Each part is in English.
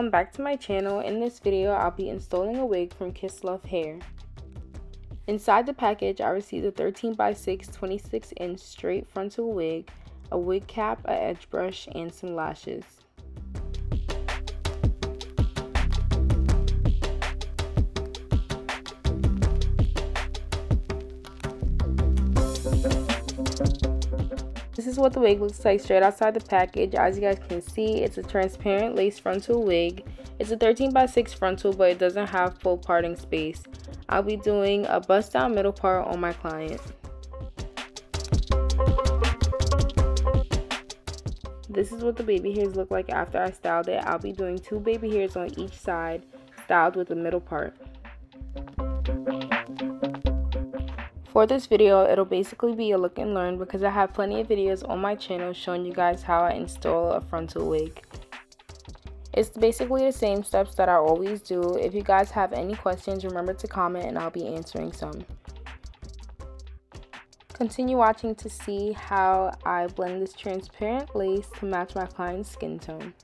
welcome back to my channel. In this video, I'll be installing a wig from Kiss Love Hair. Inside the package, I received a 13x6 26-inch straight frontal wig, a wig cap, an edge brush, and some lashes. This is what the wig looks like straight outside the package. As you guys can see, it's a transparent lace frontal wig. It's a 13x6 frontal, but it doesn't have full parting space. I'll be doing a bust down middle part on my client. This is what the baby hairs look like after I styled it. I'll be doing 2 baby hairs on each side, styled with the middle part. For this video, it'll basically be a look and learn because I have plenty of videos on my channel showing you guys how I install a frontal wig. It's basically the same steps that I always do. If you guys have any questions, remember to comment and I'll be answering some. Continue watching to see how I blend this transparent lace to match my client's skin tone.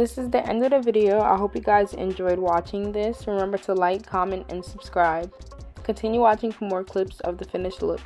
this is the end of the video. I hope you guys enjoyed watching this. Remember to like, comment, and subscribe. Continue watching for more clips of the finished look.